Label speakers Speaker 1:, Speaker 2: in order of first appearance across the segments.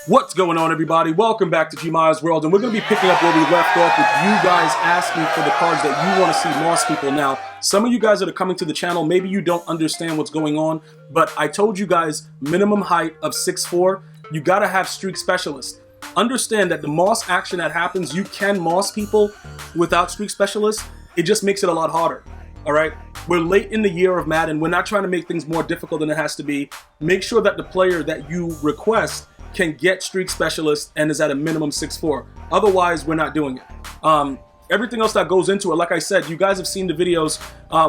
Speaker 1: What's going on, everybody? Welcome back to GmiasWorld, and we're going to be picking up where we left off with you guys asking for the cards that you want to see Moss people. Now, some of you guys that are coming to the channel, maybe you don't understand what's going on, but I told you guys minimum height of 6'4", you got to have streak specialist. Understand that the Moss action that happens, you can Moss people without streak specialist. It just makes it a lot harder. All right, we're late in the year of Madden. We're not trying to make things more difficult than it has to be. Make sure that the player that you request can get streak specialist and is at a minimum 6'4". Otherwise, we're not doing it. Everything else that goes into it, like I said, you guys have seen the videos.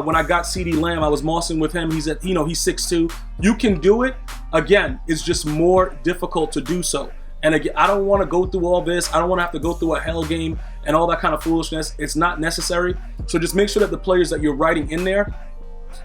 Speaker 1: When I got CeeDee Lamb, I was mossing with him. He's at, he's 6'2". You can do it. Again, it's just more difficult to do so. And again, I don't want to go through all this. I don't want to have to go through a hell game and all that kind of foolishness. It's not necessary. So just make sure that the players that you're writing in there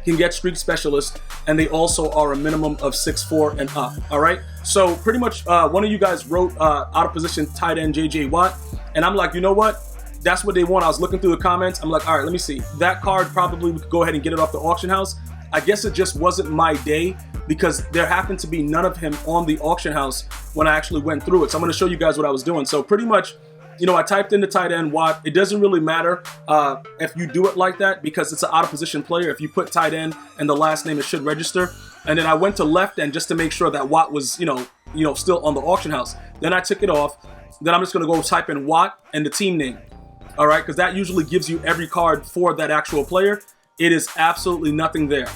Speaker 1: can get streak specialist, and they also are a minimum of 6'4" and up. All right, so pretty much one of you guys wrote out of position tight end JJ Watt, and I'm like, you know what, that's what they want. I was looking through the comments. I'm like, all right, let me see that card. Probably we could go ahead and get it off the auction house. I guess it just wasn't my day because there happened to be none of him on the auction house when I actually went through it. So I'm going to show you guys what I was doing. So pretty much, I typed in the tight end Watt. It doesn't really matter if you do it like that because it's an out of position player. If you put tight end and the last name, it should register. And then I went to left end just to make sure that Watt was, still on the auction house. Then I took it off. Then I'm just going to go type in Watt and the team name. All right, because that usually gives you every card for that actual player. It is absolutely nothing there.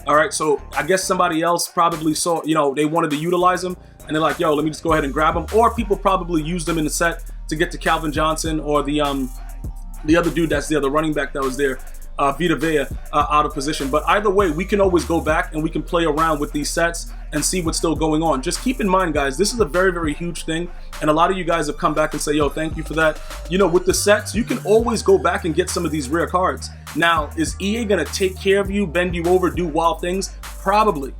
Speaker 1: All right, so I guess somebody else probably saw, they wanted to utilize them. And they're like, yo, let me just go ahead and grab them. Or people probably used them in the set to get to Calvin Johnson or the other dude that's there, the running back that was there, Vita Vea, out of position. But either way, we can always go back and we can play around with these sets and see what's still going on. Just keep in mind, guys, this is a very, very huge thing. And a lot of you guys have come back and say, yo, thank you for that. With the sets, you can always go back and get some of these rare cards. Now, is EA going to take care of you, bend you over, do wild things? Probably.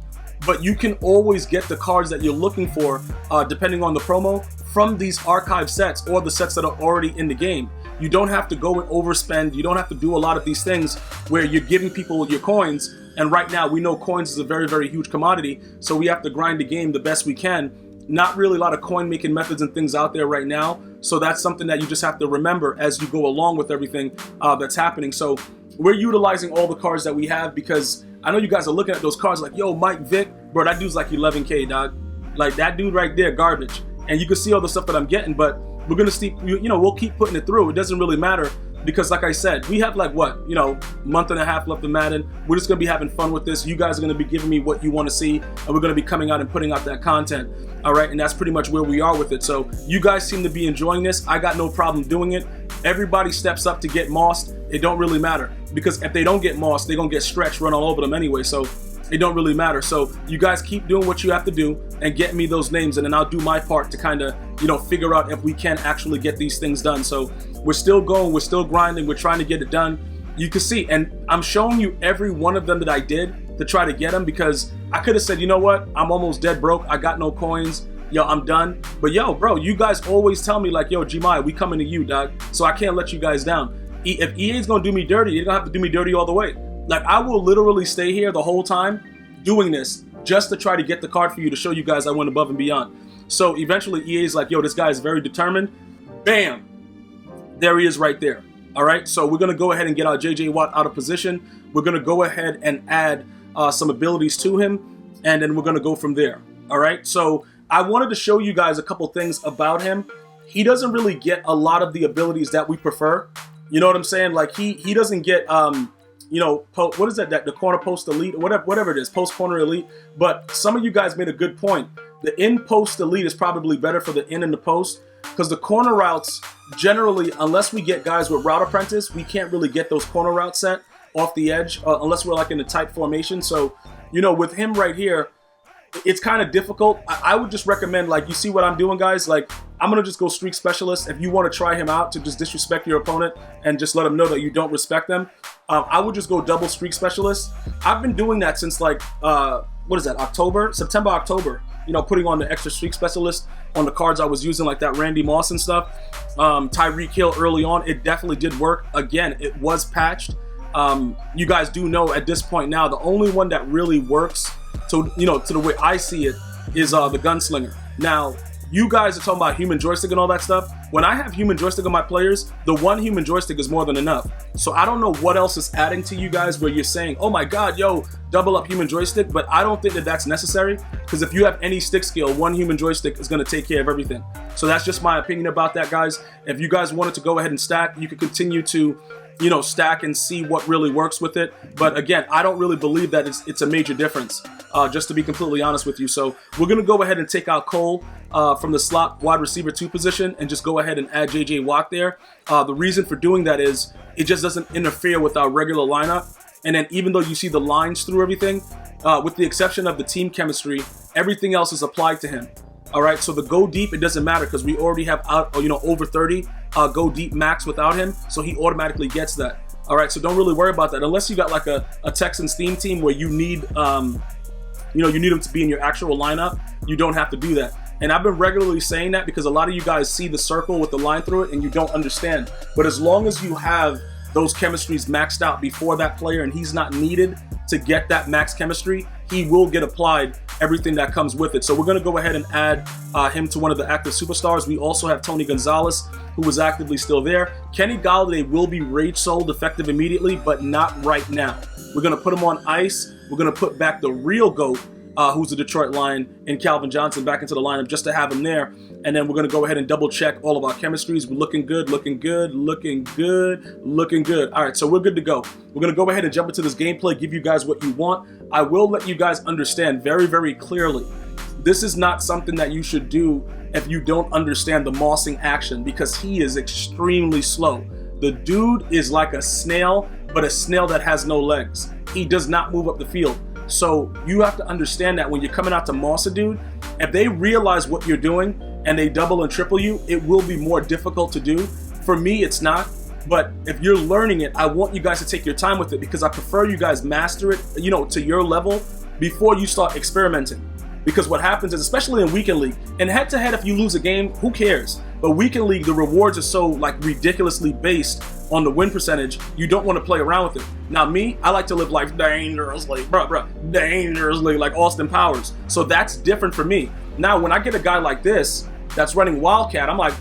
Speaker 1: But you can always get the cards that you're looking for, depending on the promo, from these archive sets or the sets that are already in the game. You don't have to go and overspend. You don't have to do a lot of these things where you're giving people your coins. And right now, we know coins is a very, very huge commodity. So we have to grind the game the best we can. Not really a lot of coin making methods and things out there right now. So that's something that you just have to remember as you go along with everything that's happening. So we're utilizing all the cards that we have because I know you guys are looking at those cards like, yo, Mike Vick, bro, that dude's like 11K, dog. Like that dude right there, garbage. And you can see all the stuff that I'm getting, but we're gonna see, we'll keep putting it through. It doesn't really matter because, like I said, we have like month and a half left of Madden. We're just gonna be having fun with this. You guys are gonna be giving me what you want to see, and we're gonna be coming out and putting out that content. All right, and that's pretty much where we are with it. So you guys seem to be enjoying this. I got no problem doing it. Everybody steps up to get mossed. It don't really matter because if they don't get mossed, they're gonna get stretched, run all over them anyway. So it don't really matter. So you guys keep doing what you have to do and get me those names, and then I'll do my part to kind of, figure out if we can actually get these things done. So we're still going, we're still grinding, we're trying to get it done. You can see, and I'm showing you every one of them that I did to try to get them because I could have said, you know what, I'm almost dead broke. I got no coins. Yo, I'm done. But yo, bro, you guys always tell me like, yo, Gmia, we coming to you, dog. So I can't let you guys down. If EA's gonna do me dirty, you're gonna have to do me dirty all the way. Like I will literally stay here the whole time doing this just to try to get the card for you to show you guys I went above and beyond. So eventually EA's like, yo, this guy is very determined. Bam, there he is right there. All right, so we're gonna go ahead and get our JJ Watt out of position. We're gonna go ahead and add some abilities to him, and then we're gonna go from there. All right, so I wanted to show you guys a couple things about him. He doesn't really get a lot of the abilities that we prefer. You know what I'm saying? Like he doesn't get what is that? The corner post elite, or whatever it is, post corner elite. But some of you guys made a good point. The in post elite is probably better for the in and the post because the corner routes generally, unless we get guys with route apprentice, we can't really get those corner routes set off the edge unless we're like in a tight formation. So with him right here, it's kind of difficult. I would just recommend, like, you see what I'm doing, guys? Like, I'm going to just go streak specialist. If you want to try him out to just disrespect your opponent and just let them know that you don't respect them, I would just go double streak specialist. I've been doing that since like, what is that, September, October, putting on the extra streak specialist on the cards I was using, like that Randy Moss and stuff. Tyreek Hill early on, it definitely did work. Again, it was patched. You guys do know at this point now, the only one that really works to the way I see it is the Gunslinger. Now, You guys are talking about human joystick and all that stuff. When I have human joystick on my players, the one human joystick is more than enough. So I don't know what else is adding to you guys where you're saying, oh my God, yo, double up human joystick, but I don't think that that's necessary, because if you have any stick skill, one human joystick is going to take care of everything. So that's just my opinion about that, guys. If you guys wanted to go ahead and stack, you could continue to, you know, stack and see what really works with it. But again, I don't really believe that it's a major difference, just to be completely honest with you. So we're going to go ahead and take out Cole from the slot wide receiver 2 position and just go ahead and add JJ Watt there. The reason for doing that is it just doesn't interfere with our regular lineup. And then even though you see the lines through everything, with the exception of the team chemistry, everything else is applied to him. All right, so the go deep, it doesn't matter because we already have over 30 go deep max without him, so he automatically gets that. All right, so don't really worry about that unless you got like a Texans theme team where you need you need him to be in your actual lineup. You don't have to do that. And I've been regularly saying that because a lot of you guys see the circle with the line through it and you don't understand. But as long as you have those chemistries maxed out before that player and he's not needed to get that max chemistry, he will get applied everything that comes with it. So we're going to go ahead and add him to one of the active superstars. We also have Tony Gonzalez, who is actively still there. Kenny Golladay will be rage sold effective immediately, but not right now. We're going to put him on ice. We're going to put back the real GOAT, who's a Detroit Lion, and Calvin Johnson back into the lineup just to have him there. And then we're going to go ahead and double check all of our chemistries. We're looking good, looking good, looking good, looking good. All right, so we're good to go. We're going to go ahead and jump into this gameplay, give you guys what you want. I will let you guys understand very, very clearly, this is not something that you should do if you don't understand the mossing action, because he is extremely slow. The dude is like a snail, but a snail that has no legs. He does not move up the field. So you have to understand that when you're coming out to moss a dude, if they realize what you're doing and they double and triple you, it will be more difficult to do. For me, it's not. But if you're learning it, I want you guys to take your time with it because I prefer you guys master it, to your level before you start experimenting. Because what happens is, especially in Weekend League, and head-to-head, if you lose a game, who cares? But Weekend League, the rewards are so ridiculously based on the win percentage, you don't want to play around with it. Now me, I like to live life dangerously, dangerously, like Austin Powers. So that's different for me. Now, when I get a guy like this that's running Wildcat, I'm like,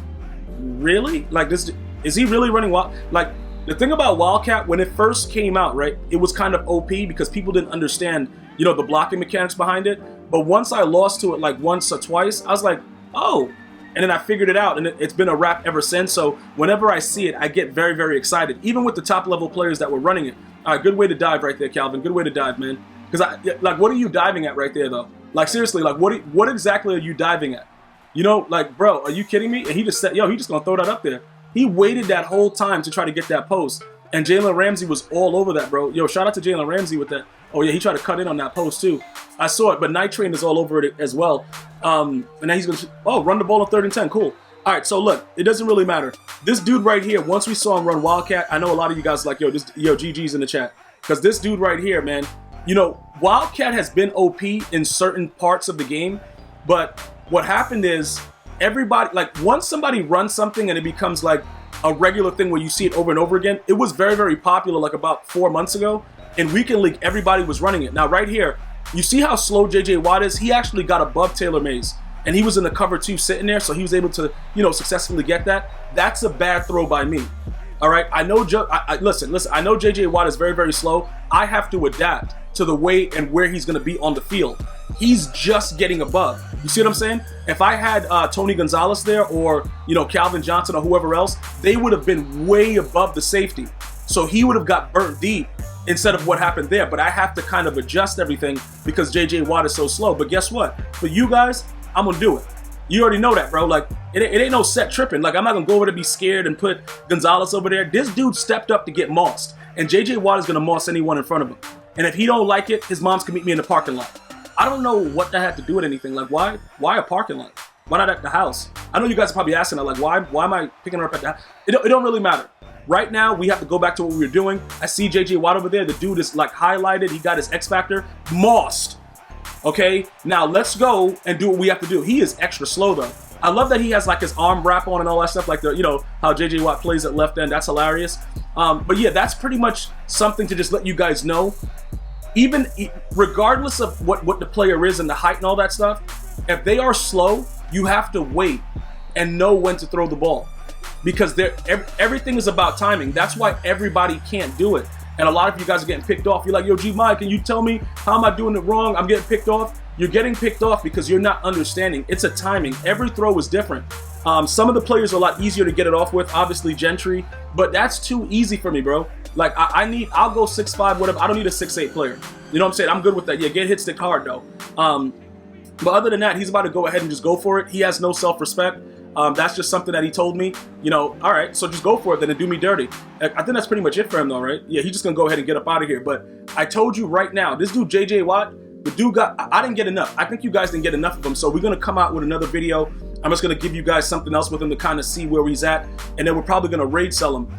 Speaker 1: really? Like this, is he really running Wild? Like, the thing about Wildcat, when it first came out, right, it was kind of OP because people didn't understand, the blocking mechanics behind it. But once I lost to it like once or twice, I was like, oh. And then I figured it out, and it's been a wrap ever since. So whenever I see it, I get very, very excited, even with the top level players that were running it. All right, good way to dive right there, Calvin. Good way to dive, man. Because what are you diving at right there, though? Like, seriously, like, what exactly are you diving at? Bro, are you kidding me? And he just said, he just gonna throw that up there. He waited that whole time to try to get that post, and Jalen Ramsey was all over that, bro. Yo, shout out to Jalen Ramsey with that. Oh yeah, he tried to cut in on that post too. I saw it, but Night Train is all over it as well. And now he's gonna run the ball on 3rd and 10. Cool. All right, so look, it doesn't really matter. This dude right here, once we saw him run Wildcat, I know a lot of you guys are like, GG's in the chat, because this dude right here, man, Wildcat has been OP in certain parts of the game, but what happened is everybody, once somebody runs something and it becomes like a regular thing where you see it over and over again, it was very, very popular like about 4 months ago. In Weekend League, everybody was running it. Now, right here, you see how slow JJ Watt is? He actually got above Taylor Mays, and he was in the cover 2 sitting there, so he was able to, successfully get that. That's a bad throw by me. All right, I know. Listen. I know JJ Watt is very, very slow. I have to adapt to the way and where he's going to be on the field. He's just getting above. You see what I'm saying? If I had Tony Gonzalez there, or Calvin Johnson or whoever else, they would have been way above the safety. So he would have got burnt deep instead of what happened there. But I have to kind of adjust everything because JJ Watt is so slow. But guess what? For you guys, I'm going to do it. You already know that, bro. Like, it ain't no set tripping. Like, I'm not going to go over to be scared and put Gonzalez over there. This dude stepped up to get mossed. And JJ Watt is going to moss anyone in front of him. And if he don't like it, his mom's can meet me in the parking lot. I don't know what that had to do with anything. Like, why a parking lot? Why not at the house? I know you guys are probably asking that, like, why am I picking her up at the house? It don't really matter. Right now, we have to go back to what we were doing. I see JJ Watt over there. The dude is like highlighted. He got his X Factor. Mossed. Okay, now let's go and do what we have to do. He is extra slow though. I love that he has like his arm wrap on and all that stuff, like how JJ Watt plays at left end. That's hilarious. But yeah, that's pretty much something to just let you guys know. Even regardless of what the player is and the height and all that stuff, if they are slow, You have to wait and know when to throw the ball, because everything is about timing. That's why everybody can't do it. And a lot of you guys are getting picked off. You're like, yo, Gmi, can you tell me how am I doing it wrong? I'm getting picked off. You're getting picked off because you're not understanding. It's a timing. Every throw is different. Some of the players are a lot easier to get it off with, obviously Gentry, but that's too easy for me, bro. Like, I'll go 6'5", whatever. I don't need a 6'8" player. You know what I'm saying? I'm good with that. Yeah, get hit stick hard, though. But other than that, he's about to go ahead and just go for it. He has no self-respect. That's just something that he told me. You know, all right, so just go for it then and do me dirty. I think that's pretty much it for him, though, right? Yeah, he's just going to go ahead and get up out of here. But I told you right now, this dude, J.J. Watt, the dude I didn't get enough. I think you guys didn't get enough of him. So we're going to come out with another video. I'm just going to give you guys something else with him to kind of see where he's at. And then we're probably going to raid sell him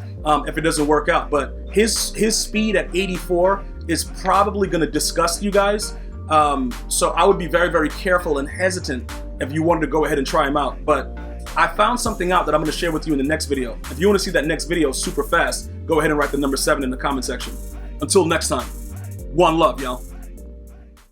Speaker 1: if it doesn't work out. But his speed at 84 is probably going to disgust you guys. So I would be very, very careful and hesitant if you wanted to go ahead and try him out. But I found something out that I'm going to share with you in the next video. If you want to see that next video super fast, go ahead and write the number 7 in the comment section. Until next time, one love, y'all.